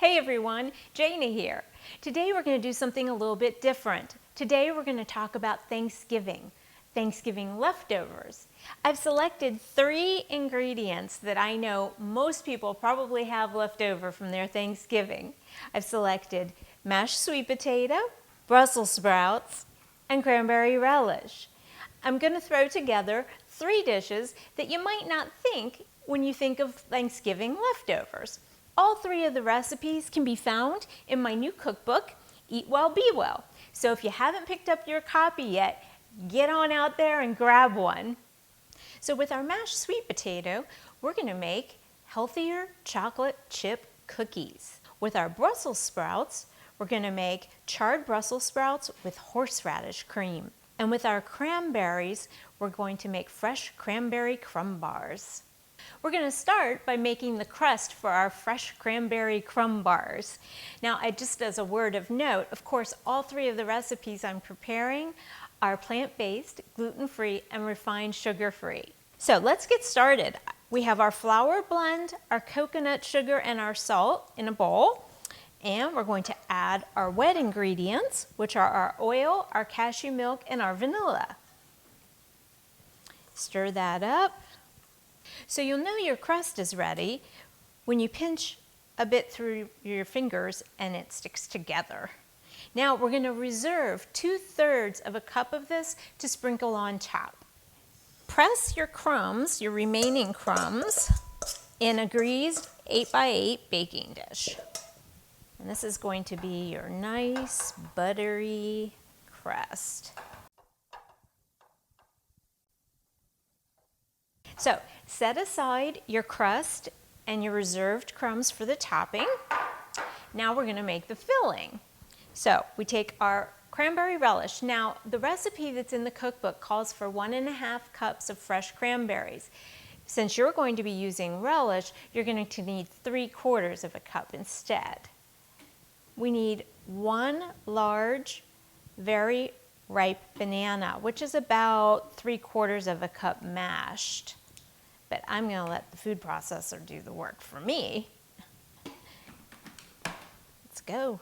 Hey everyone, Jana here. Today we're going to do something a little bit different. Today we're going to talk about Thanksgiving leftovers. I've selected 3 ingredients that I know most people probably have left over from their Thanksgiving. I've selected mashed sweet potato, Brussels sprouts, and cranberry relish. I'm going to throw together 3 dishes that you might not think when you think of Thanksgiving leftovers. All 3 of the recipes can be found in my new cookbook, Eat Well, Be Well. So if you haven't picked up your copy yet, get on out there and grab one. So with our mashed sweet potato, we're going to make healthier chocolate chip cookies. With our Brussels sprouts, we're going to make charred Brussels sprouts with horseradish cream. And with our cranberries, we're going to make fresh cranberry crumb bars. We're going to start by making the crust for our fresh cranberry crumb bars. Now, just as a word of note, of course, all 3 of the recipes I'm preparing are plant-based, gluten-free, and refined sugar-free. So let's get started. We have our flour blend, our coconut sugar, and our salt in a bowl. And we're going to add our wet ingredients, which are our oil, our cashew milk, and our vanilla. Stir that up. So you'll know your crust is ready when you pinch a bit through your fingers and it sticks together. Now we're going to reserve 2/3 of a cup of this to sprinkle on top. Press your crumbs, your remaining crumbs, in a greased 8x8 baking dish. And this is going to be your nice buttery crust. So set aside your crust and your reserved crumbs for the topping. Now we're going to make the filling. So we take our cranberry relish. Now the recipe that's in the cookbook calls for 1.5 cups of fresh cranberries. Since you're going to be using relish, you're going to need 3/4 of a cup instead. We need 1 large, very ripe banana, which is about 3/4 of a cup mashed. But I'm going to let the food processor do the work for me. Let's go.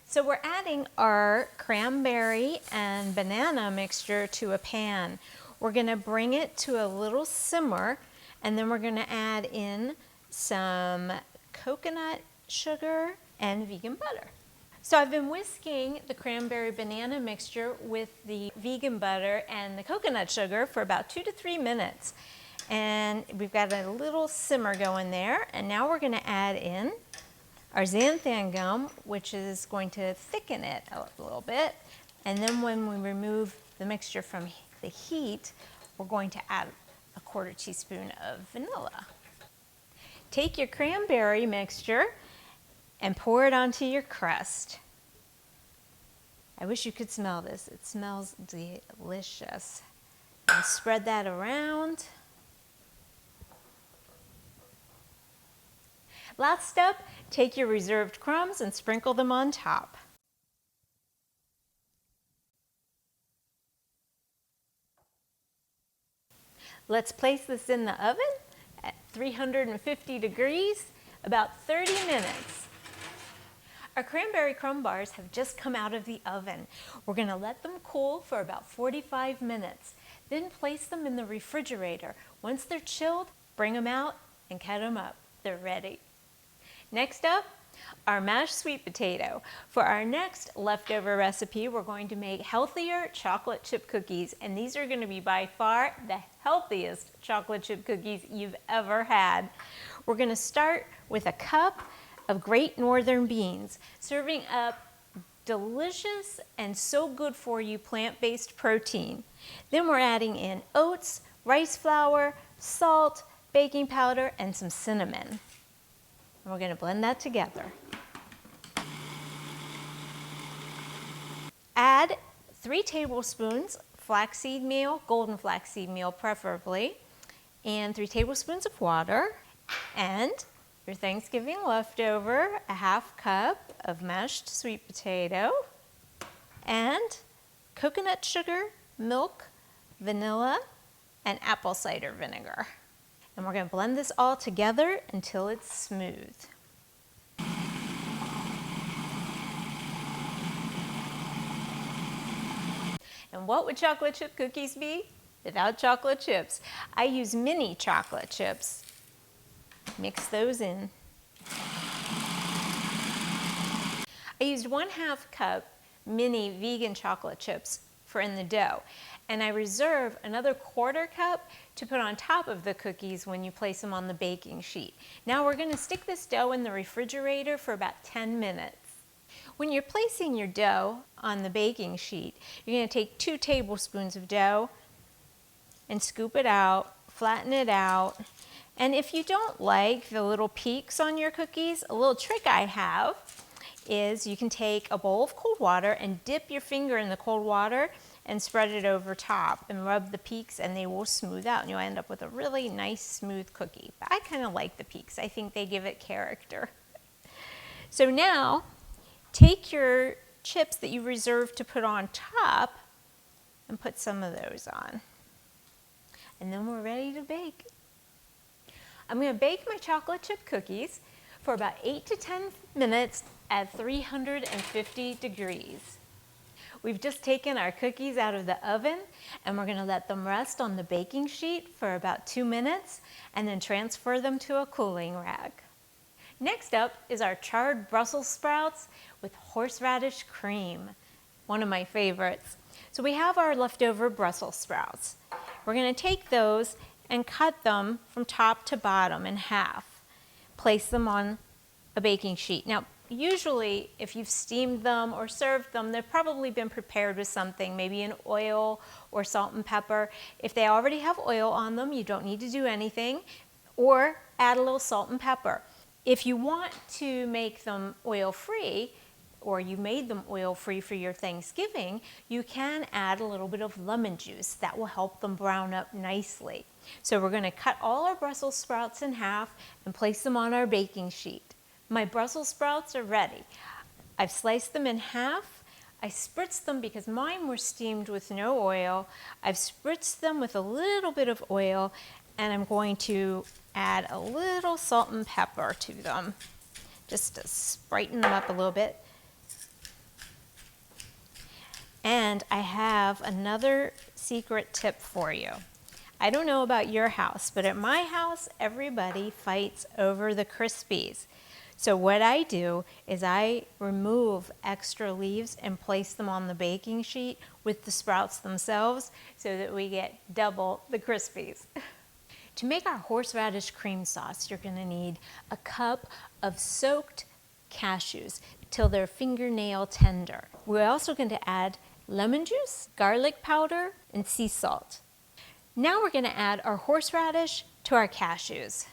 So we're adding our cranberry and banana mixture to a pan. We're going to bring it to a little simmer, and then we're going to add in some coconut sugar and vegan butter. So I've been whisking the cranberry banana mixture with the vegan butter and the coconut sugar for about 2 to 3 minutes. And we've got a little simmer going there. And now we're going to add in our xanthan gum, which is going to thicken it a little bit. And then when we remove the mixture from the heat, we're going to add a 1/4 teaspoon of vanilla. Take your cranberry mixture and pour it onto your crust. I wish you could smell this. It smells delicious. And spread that around. Last step, take your reserved crumbs and sprinkle them on top. Let's place this in the oven at 350 degrees, about 30 minutes. Our cranberry crumb bars have just come out of the oven. We're going to let them cool for about 45 minutes. Then place them in the refrigerator. Once they're chilled, bring them out and cut them up. They're ready. Next up, our mashed sweet potato. For our next leftover recipe, we're going to make healthier chocolate chip cookies, and these are going to be by far the healthiest chocolate chip cookies you've ever had. We're going to start with a cup of Great Northern beans, serving up delicious and so good for you plant-based protein. Then we're adding in oats, rice flour, salt, baking powder, and some cinnamon. And we're going to blend that together. Add 3 tablespoons flaxseed meal, golden flaxseed meal preferably, and 3 tablespoons of water, and your Thanksgiving leftover, a 1/2 cup of mashed sweet potato, and coconut sugar, milk, vanilla, and apple cider vinegar. And we're going to blend this all together until it's smooth. And what would chocolate chip cookies be without chocolate chips? I use mini chocolate chips. Mix those in. I used 1/2 cup mini vegan chocolate chips for in the dough. And I reserve another 1/4 cup to put on top of the cookies when you place them on the baking sheet. Now we're going to stick this dough in the refrigerator for about 10 minutes. When you're placing your dough on the baking sheet, you're going to take 2 tablespoons of dough and scoop it out, flatten it out. And if you don't like the little peaks on your cookies, a little trick I have is you can take a bowl of cold water and dip your finger in the cold water and spread it over top and rub the peaks, and they will smooth out and you'll end up with a really nice smooth cookie. But I kind of like the peaks. I think they give it character. So now take your chips that you reserved to put on top and put some of those on. And then we're ready to bake. I'm going to bake my chocolate chip cookies for about 8 to 10 minutes at 350 degrees. We've just taken our cookies out of the oven and we're going to let them rest on the baking sheet for about 2 minutes and then transfer them to a cooling rack. Next up is our charred Brussels sprouts with horseradish cream, one of my favorites. So we have our leftover Brussels sprouts. We're going to take those and cut them from top to bottom in half. Place them on a baking sheet. Now, usually if you've steamed them or served them, they've probably been prepared with something, maybe an oil or salt and pepper. If they already have oil on them, you don't need to do anything, or add a little salt and pepper. If you want to make them oil-free, or you made them oil-free for your Thanksgiving, you can add a little bit of lemon juice. That will help them brown up nicely. So we're going to cut all our Brussels sprouts in half and place them on our baking sheet. My Brussels sprouts are ready. I've sliced them in half. I spritzed them because mine were steamed with no oil. I've spritzed them with a little bit of oil, and I'm going to add a little salt and pepper to them just to brighten them up a little bit. And I have another secret tip for you. I don't know about your house, but at my house, everybody fights over the Crispies. So what I do is I remove extra leaves and place them on the baking sheet with the sprouts themselves so that we get double the Crispies. To make our horseradish cream sauce, you're going to need a cup of soaked cashews till they're fingernail tender. We're also going to add lemon juice, garlic powder, and sea salt. Now we're going to add our horseradish to our cashews.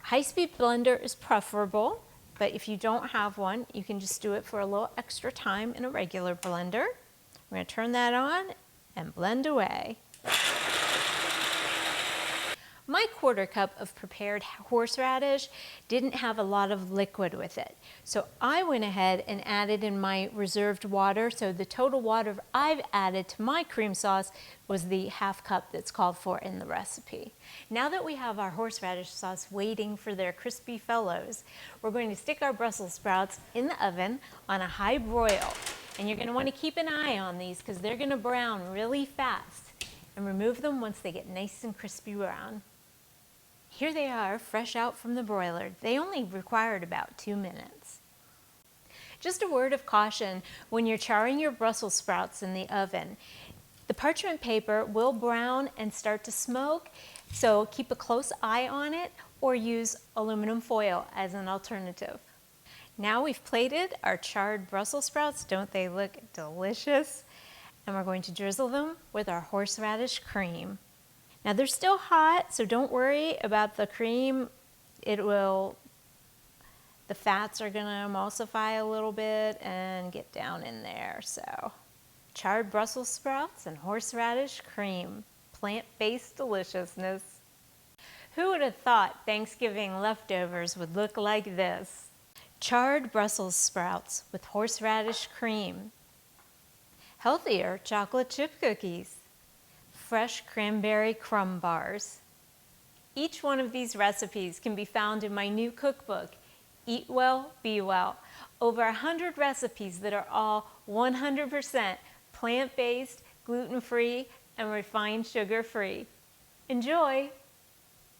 High-speed blender is preferable, but if you don't have one, you can just do it for a little extra time in a regular blender. We're going to turn that on and blend away. My 1/4 cup of prepared horseradish didn't have a lot of liquid with it. So I went ahead and added in my reserved water. So the total water I've added to my cream sauce was the 1/2 cup that's called for in the recipe. Now that we have our horseradish sauce waiting for their crispy fellows, we're going to stick our Brussels sprouts in the oven on a high broil. And you're going to want to keep an eye on these because they're going to brown really fast. And remove them once they get nice and crispy brown. Here they are, fresh out from the broiler. They only required about 2 minutes. Just a word of caution when you're charring your Brussels sprouts in the oven. The parchment paper will brown and start to smoke, so keep a close eye on it or use aluminum foil as an alternative. Now we've plated our charred Brussels sprouts. Don't they look delicious? And we're going to drizzle them with our horseradish cream. Now they're still hot, so don't worry about the cream. The fats are going to emulsify a little bit and get down in there. So charred Brussels sprouts and horseradish cream, plant-based deliciousness. Who would have thought Thanksgiving leftovers would look like this? Charred Brussels sprouts with horseradish cream. Healthier chocolate chip cookies. fresh cranberry crumb bars. Each one of these recipes can be found in my new cookbook, Eat Well, Be Well. Over 100 recipes that are all 100% plant-based, gluten-free, and refined sugar-free. Enjoy!